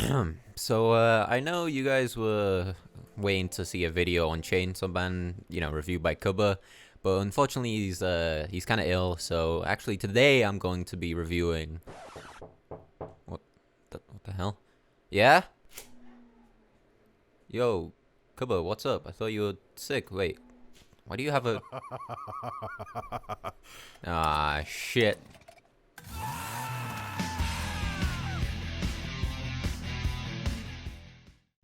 I know you guys were waiting to see a video on Chainsaw Man, reviewed by Kuba, but unfortunately he's kind of ill. So actually today I'm going to be reviewing. What the hell? Yeah? Yo, Kuba, what's up? I thought you were sick. Wait, why do you have a? Ah, shit.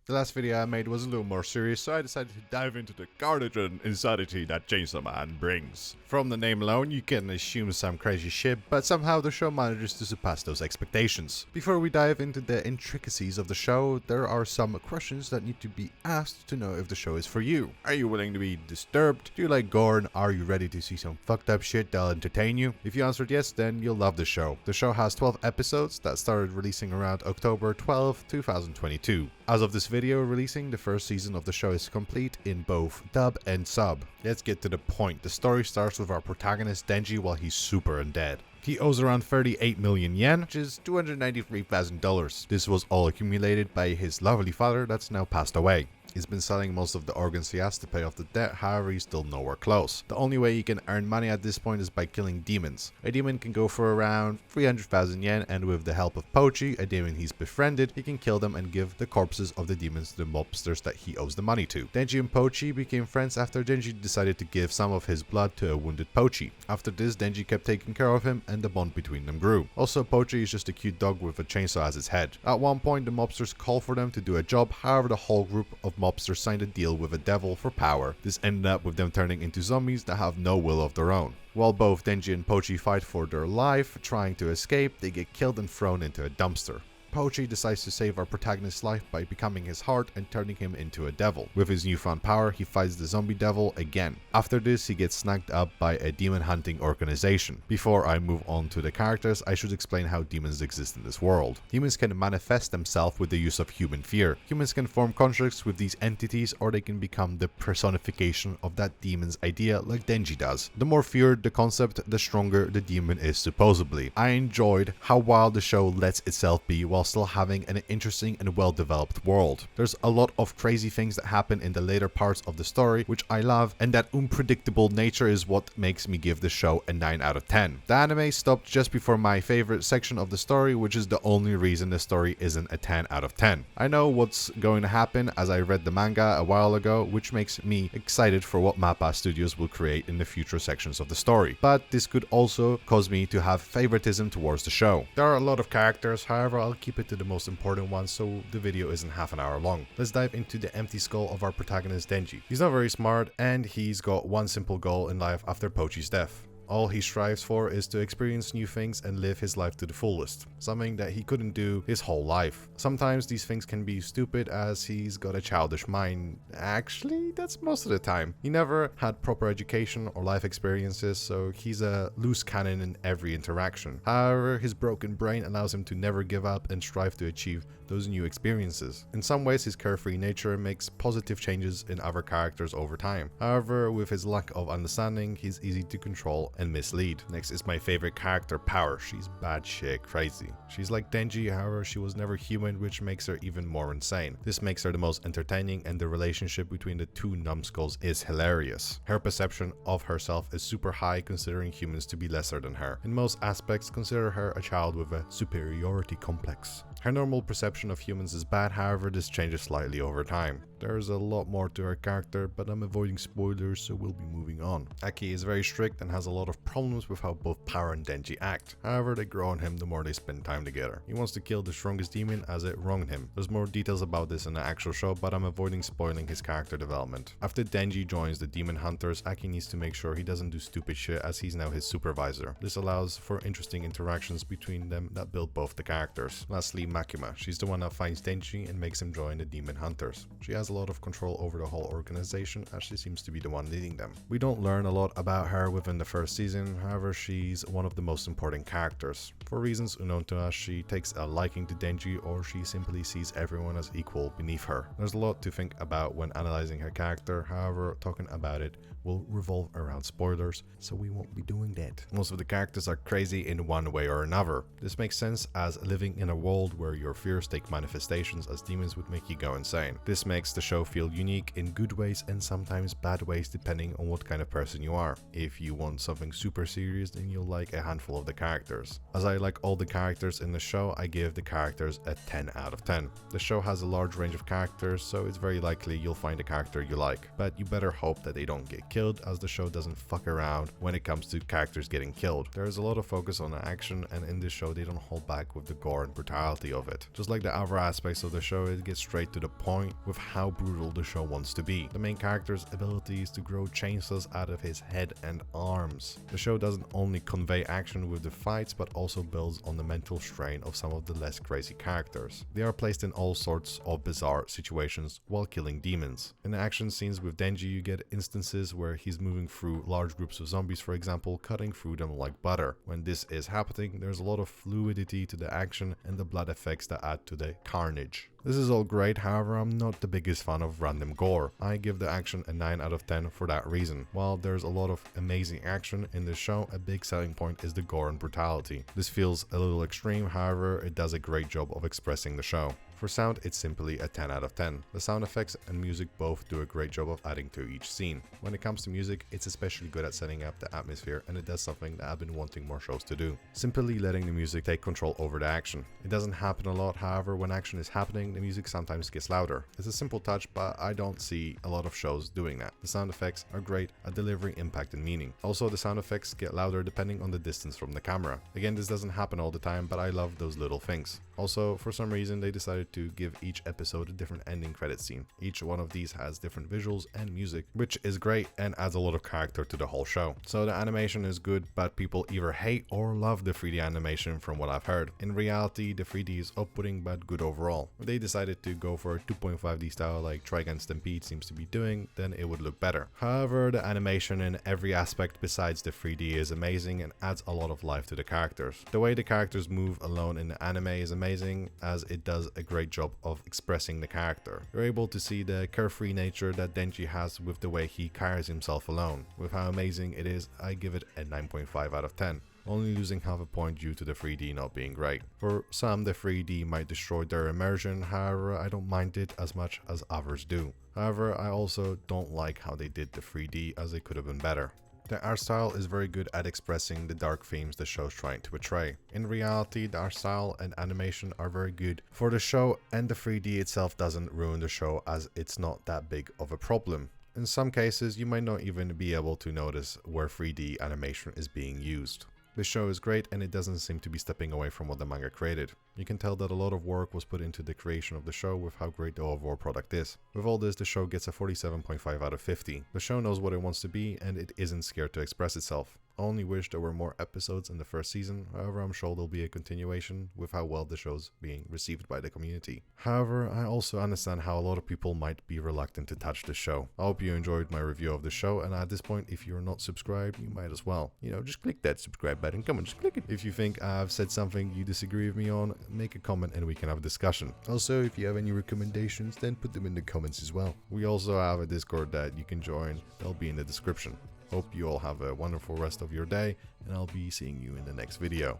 The last video I made was a little more serious, so I decided to dive into the carnage and insanity that Chainsaw Man brings. From the name alone, you can assume some crazy shit, but somehow the show manages to surpass those expectations. Before we dive into the intricacies of the show, there are some questions that need to be asked to know if the show is for you. Are you willing to be disturbed? Do you like gore? And are you ready to see some fucked up shit that'll entertain you? If you answered yes, then you'll love the show. The show has 12 episodes that started releasing around October 12, 2022. As of this video releasing, the first season of the show is complete in both dub and sub. Let's get to the point. The story starts with our protagonist Denji while he's super undead. He owes around 38 million yen, which is $293,000. This was all accumulated by his lovely father that's now passed away. He's been selling most of the organs he has to pay off the debt, however he's still nowhere close. The only way he can earn money at this point is by killing demons. A demon can go for around 300,000 yen, and with the help of Pochi, a demon he's befriended, he can kill them and give the corpses of the demons to the mobsters that he owes the money to. Denji and Pochi became friends after Denji decided to give some of his blood to a wounded Pochi. After this, Denji kept taking care of him and the bond between them grew. Also, Pochi is just a cute dog with a chainsaw as his head. At one point, the mobsters call for them to do a job, however the whole group of mobsters signed a deal with a devil for power. This ended up with them turning into zombies that have no will of their own. While both Denji and Pochi fight for their life, trying to escape, they get killed and thrown into a dumpster. Pochi decides to save our protagonist's life by becoming his heart and turning him into a devil. With his newfound power, he fights the zombie devil again. After this, he gets snagged up by a demon hunting organization. Before I move on to the characters, I should explain how demons exist in this world. Demons can manifest themselves with the use of human fear. Humans can form contracts with these entities, or they can become the personification of that demon's idea like Denji does. The more feared the concept, the stronger the demon is supposedly. I enjoyed how wild the show lets itself be while still having an interesting and well-developed world. There's a lot of crazy things that happen in the later parts of the story, which I love, and that unpredictable nature is what makes me give the show a 9 out of 10. The anime stopped just before my favorite section of the story, which is the only reason the story isn't a 10 out of 10. I know what's going to happen as I read the manga a while ago, which makes me excited for what MAPPA Studios will create in the future sections of the story. But this could also cause me to have favoritism towards the show. There are a lot of characters, however I'll keep it to the most important ones so the video isn't half an hour long. Let's dive into the empty skull of our protagonist Denji. He's not very smart and he's got one simple goal in life after Pochi's death. All he strives for is to experience new things and live his life to the fullest, something that he couldn't do his whole life. Sometimes these things can be stupid as he's got a childish mind. Actually, that's most of the time. He never had proper education or life experiences, so he's a loose cannon in every interaction. However, his broken brain allows him to never give up and strive to achieve those new experiences. In some ways, his carefree nature makes positive changes in other characters over time. However, with his lack of understanding, he's easy to control and mislead. Next is my favorite character, Power. She's bad shit crazy. She's like Denji, however, she was never human, which makes her even more insane. This makes her the most entertaining, and the relationship between the two numbskulls is hilarious. Her perception of herself is super high, considering humans to be lesser than her. In most aspects, consider her a child with a superiority complex. Her normal perception of humans is bad, however this changes slightly over time. There's a lot more to her character, but I'm avoiding spoilers, so we'll be moving on. Aki is very strict and has a lot of problems with how both Power and Denji act. However, they grow on him the more they spend time together. He wants to kill the strongest demon as it wronged him. There's more details about this in the actual show, but I'm avoiding spoiling his character development. After Denji joins the demon hunters, Aki needs to make sure he doesn't do stupid shit as he's now his supervisor. This allows for interesting interactions between them that build both the characters. Lastly, Makima. She's the one that finds Denji and makes him join the demon hunters. She has a lot of control over the whole organization as she seems to be the one leading them. We don't learn a lot about her within the first season, however she's one of the most important characters. For reasons unknown to us, she takes a liking to Denji, or she simply sees everyone as equal beneath her. There's a lot to think about when analyzing her character, however talking about it will revolve around spoilers, so we won't be doing that. Most of the characters are crazy in one way or another. This makes sense as living in a world where your fears take manifestations as demons would make you go insane. This makes the show feel unique in good ways and sometimes bad ways depending on what kind of person you are. If you want something super serious, then you'll like a handful of the characters. As I like all the characters in the show, I give the characters a 10 out of 10. The show has a large range of characters, so it's very likely you'll find a character you like, but you better hope that they don't get killed, as the show doesn't fuck around when it comes to characters getting killed. There is a lot of focus on the action, and in this show they don't hold back with the gore and brutality of it. Just like the other aspects of the show, it gets straight to the point with how brutal the show wants to be. The main character's ability is to grow chainsaws out of his head and arms. The show doesn't only convey action with the fights, but also builds on the mental strain of some of the less crazy characters. They are placed in all sorts of bizarre situations while killing demons. In the action scenes with Denji, you get instances where he's moving through large groups of zombies, for example, cutting through them like butter. When this is happening, there's a lot of fluidity to the action and the blood effects that add to the carnage. This is all great, however I'm not the biggest fan of random gore. I give the action a 9 out of 10 for that reason. While there's a lot of amazing action in this show, a big selling point is the gore and brutality. This feels a little extreme, however it does a great job of expressing the show. For sound, it's simply a 10 out of 10. The sound effects and music both do a great job of adding to each scene. When it comes to music, it's especially good at setting up the atmosphere, and it does something that I've been wanting more shows to do. Simply letting the music take control over the action. It doesn't happen a lot, however when action is happening, the music sometimes gets louder. It's a simple touch, but I don't see a lot of shows doing that. The sound effects are great at delivering impact and meaning. Also, the sound effects get louder depending on the distance from the camera. Again, this doesn't happen all the time, but I love those little things. Also, for some reason, they decided to give each episode a different ending credit scene. Each one of these has different visuals and music, which is great and adds a lot of character to the whole show. So the animation is good, but people either hate or love the 3D animation from what I've heard. In reality, the 3D is off-putting but good overall. If they decided to go for a 2.5D style like Trigun Stampede seems to be doing, then it would look better. However, the animation in every aspect besides the 3D is amazing and adds a lot of life to the characters. The way the characters move alone in the anime is amazing, as it does a great job of expressing the character. You're able to see the carefree nature that Denji has with the way he carries himself alone. With how amazing it is, I give it a 9.5 out of 10. Only losing half a point due to the 3D not being great. For some, the 3D might destroy their immersion, however I don't mind it as much as others do. However, I also don't like how they did the 3D, as it could have been better. The art style is very good at expressing the dark themes the show's trying to portray. In reality, the art style and animation are very good for the show, and the 3D itself doesn't ruin the show, as it's not that big of a problem. In some cases, you might not even be able to notice where 3D animation is being used. The show is great, and it doesn't seem to be stepping away from what the manga created. You can tell that a lot of work was put into the creation of the show with how great the overall product is. With all this, the show gets a 47.5 out of 50. The show knows what it wants to be, and it isn't scared to express itself. I only wish there were more episodes in the first season, however I'm sure there'll be a continuation with how well the show's being received by the community. However, I also understand how a lot of people might be reluctant to touch the show. I hope you enjoyed my review of the show, and at this point, if you're not subscribed, you might as well. Just click that subscribe button, come on, just click it. If you think I've said something you disagree with me on, make a comment and we can have a discussion. Also, if you have any recommendations, then put them in the comments as well. We also have a Discord that you can join, they'll be in the description. Hope you all have a wonderful rest of your day, and I'll be seeing you in the next video.